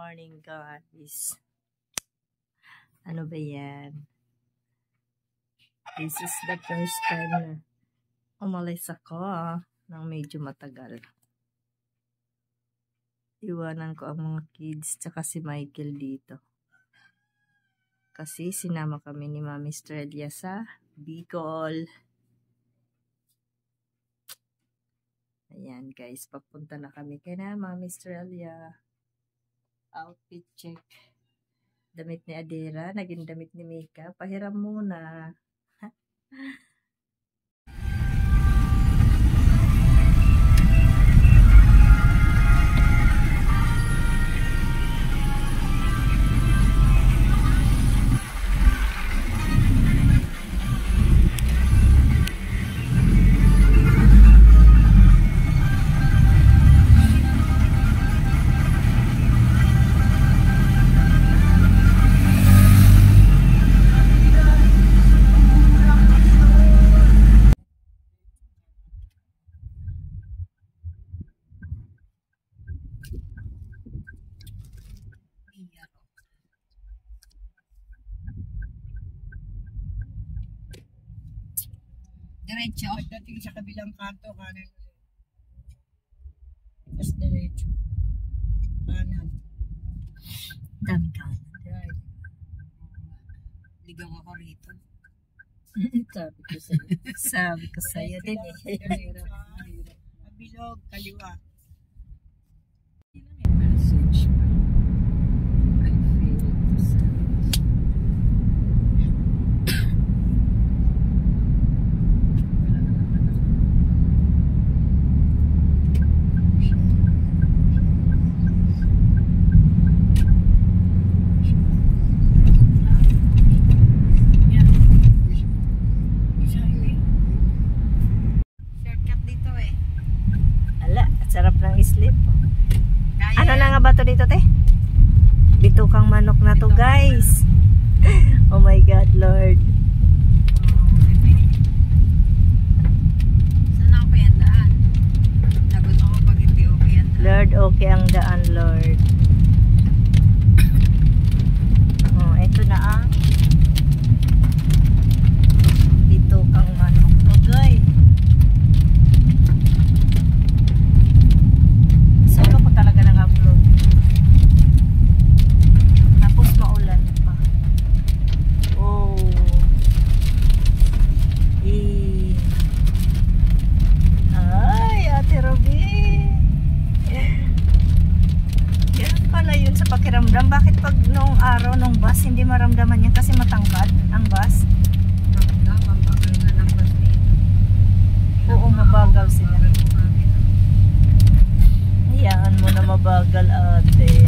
morning, guys. Ano ba yan? This is the first time na umalis ako ng medyo matagal. Iwanan ko ang mga kids tsaka si Michael dito. Kasi sinama kami ni Mami Strelia sa Bicol. Ayan guys, papunta na kami kay na Mami Strelia. Outfit check. Damit ni Adira, naging damit ni Mika. Pahiram muna. Diretso. Pagdating sa kabilang kanto, kanan. Tapos diretso. Kanan. Dami kanan. Right. Ligaw ako rito. Sabi ko sa'yo. Sabi ko sa'yo din eh. Mabilog, kaliwa. Message pa. I feel it to send. Sarap ng sleep. Ano na nga ba to dito, te? Bitukang manok na to, guys. Oh my God, Lord. Saan ako pa yung daan? Lagot ako pag hindi okay ang daan. Lord, okay ang daan, Lord. Oh, ito na ang bitukang manok to, guys. Solo ko talaga nag-upload. Tapos maulan pa. Oh. Ay, Ate Ruby. Yan pala yun sa pakiramdam. Bakit pag nung araw, nung bus, hindi maramdaman yan kasi matangkad ang bus? Mabagal na ng bus dito. Oo, mabagal sila. Hayaan mo na mabagal, ate.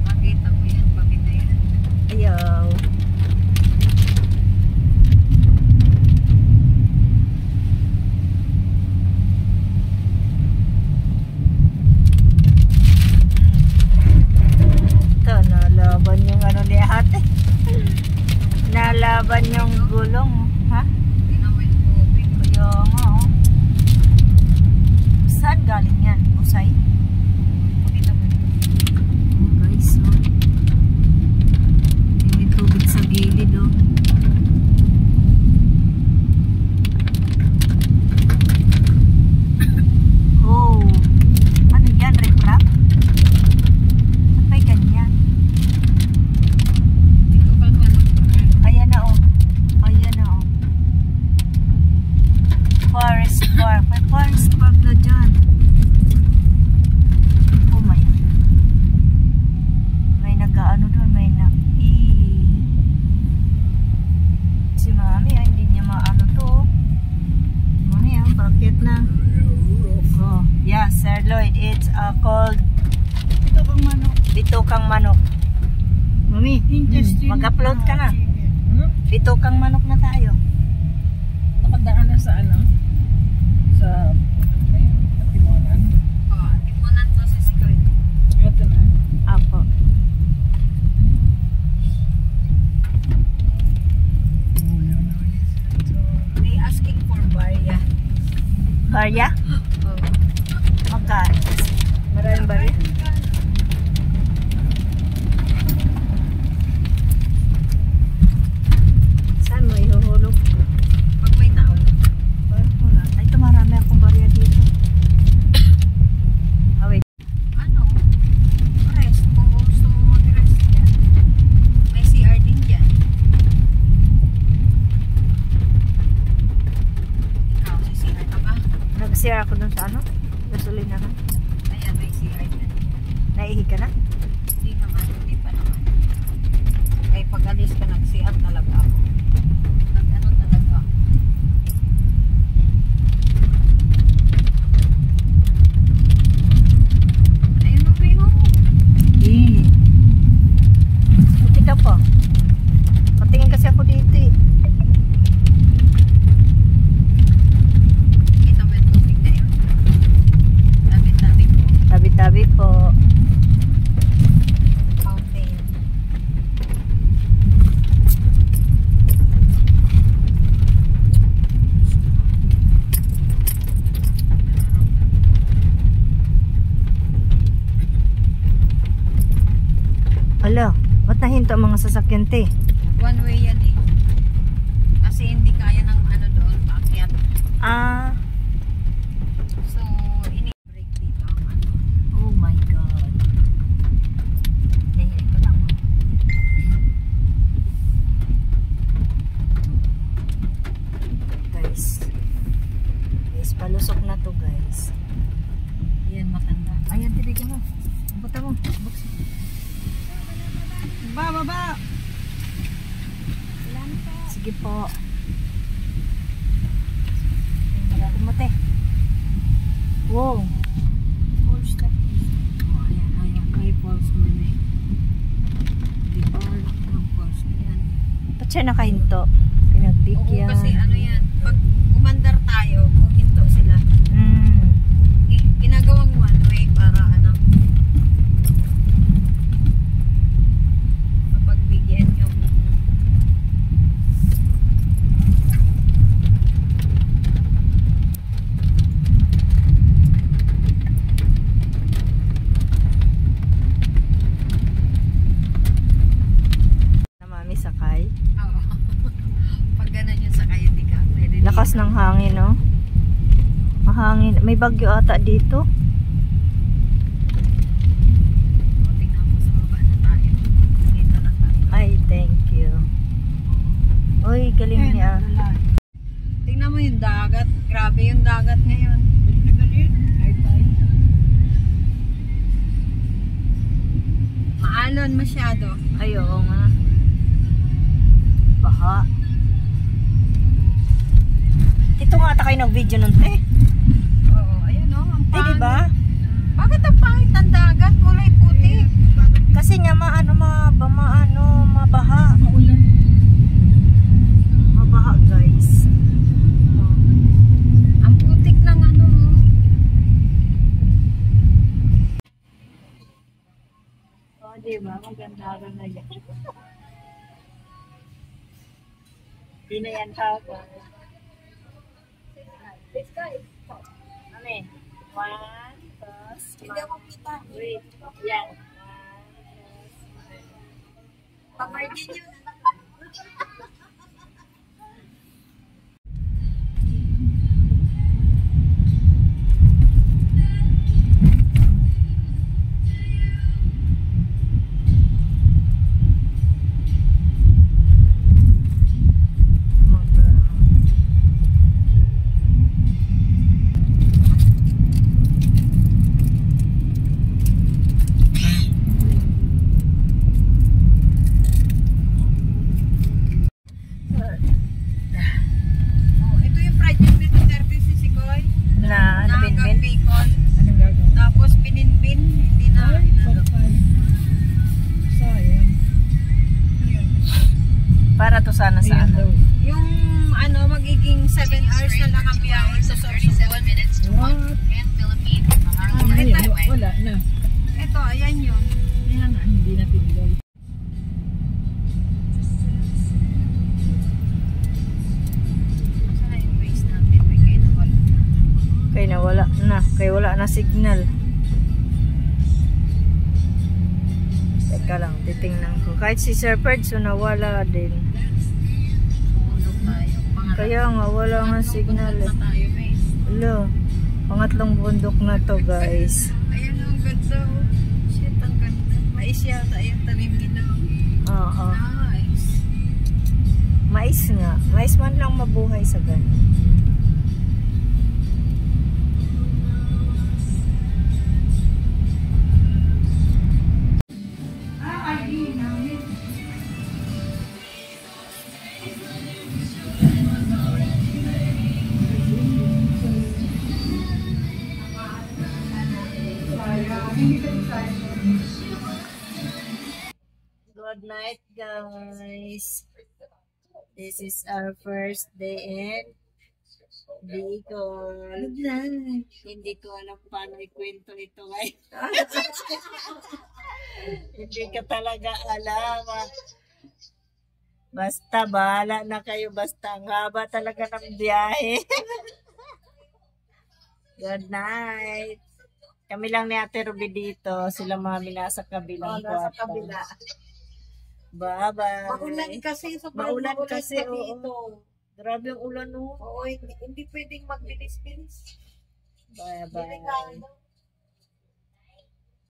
Makita mo yan, pamina yan. Ayaw. Nalaban yung ano ni ate. Nalaban yung gulong. Ha? Hindi naman yung tubig. Kaya nga oh. Saan galing yan? Usay? Pakita mo yun. Oh guys oh. May tubig sa gilid oh. Oh. Ano yan? Riprap? Ba't may ganyan? Dito kang manok. Ayan na oh. Ayan na oh. Forest Park. May Forest Park na dyan. Oh my. May nag-ano doon. May si Mami hindi niya maano to. Mami bakit na? Oh, yeah, Sir Lloyd. It's called Dito kang manok. Bitukang manok. Mami, mag-upload ka na. Bitukang manok na tayo. Nakadaan na sa ano? Sa Timonan. Oo, Timonan to sa secret. Ito na. Apo. Barya? Oo. Magkano? Maraming barya. Saan mo ihuhulog? Pag may tao lang. Parang wala. Ay, ito marami akong barya dito. Ah, wait. Ano? Rest. Kung gusto mo mag-rest dyan. May CR din dyan. Ikaw, sa CR ka ba? Nag-share ako dun sa ano? Gasolina na. Ayan, may CR dyan. Naihi ka na? Hindi naman, hindi pa naman. Ay, pag alis ka, nag-CR talaga ako. Nag-ano talaga ako. Ayun ang primo mo. Eh. Buti ka pa. Patingin kasi ako dito eh. Kita mo yung tubig na yun. Tabi-tabi ko. Tabi-tabi po. Fountain. Ala, ba't nahinto ang mga sasakyan te? One way yan eh. Kasi hindi kaya ng ano doon, paakyat. Ah, So, ini-break dito ang ano. oh my God. Nahilig ko lang. Guys. Guys, palusok na to guys. Yan, matanda. Ayan, tibigyan mo. Buta mo. Buksan. Baba! Sige po. Malapit mo te. Wow. Pulse na. Oh, ayan, ayan. May pulse mo na eh. Di ba? Ang pulse na yan. Ba't siya nakahinto? Oo, Pinagbigyan. kasi ano yan. Pag umandar tayo, kung hinto sila, Mm. ginagawang one way para ano, mapagbigyan yung Na mami sakay. oo. Pag ganun yung sakay, hindi ka pwede Lakas dito. ng hangin, no? Mahangin. May bagyo ata dito. O, tingnan mo sa baba na tayo. Dito na tayo. Ay, thank you. Uy, galing niya. Tingnan mo yung dagat. Grabe yung dagat ngayon. Maalon masyado. Ay, oo nga. Baha. Ito nga ata kayo nag-video nun, te. Oo, ayun o. Ang Te, pangit. diba? Bakit ang pangit ng dagat? Kulay puti. Kasi nga mabaha. Mabaha, guys. Ang putik ng ano. Oh, diba? Maganda rin na yan. Di na yan tawag. Mami, 1, 2, Hindi ako kita. wait. Yan. Papartin yun. Oh, ito yung project ni Duterte si Sikoy. Na, Na bin-bin? hanggang Bicol. Tapos pininbin. Hindi na. Sayang. Yun. Para to sana sa Ayan ano? daw. Yung ano, magiging 7 hours na lang ang biyahe sa Sorsogon. What? Oh, ito, Wala na. ito, ayan yun. Kaya nga, hindi na tinigay. Saan na yung waste natin? May kayo na wala. Kaya wala na signal. Teka lang, titingnan ko. Kahit si Sir Ferds, nawala din. Sumunod tayo. Kaya nga, wala nga signal. Na tayo, guys. Hello, pangatlong bundok na to, guys. Ayan, ang ganda. Oh. Shit, ang ganda. Mais yata yung tanim nila. Oo. Nice. Mais nga. Mais man lang mabuhay sa ganun. Good night, guys. This is our first day in Bicol. Good night. Hindi ko alam paano ikwento ito ngayon. Hindi ka talaga alam. Basta, bahala na kayo. Basta, ang haba talaga ng biyahe. Good night. Kami lang ni Ate Ruby dito. Sila mami nasa kabilang kwarto. Bye-bye. Maulan kasi. Maulan kasi, oo. dito. Grabe ang ulan, oh. Oo, hindi pwedeng magbilis-bilis. Bye-bye. Delikado.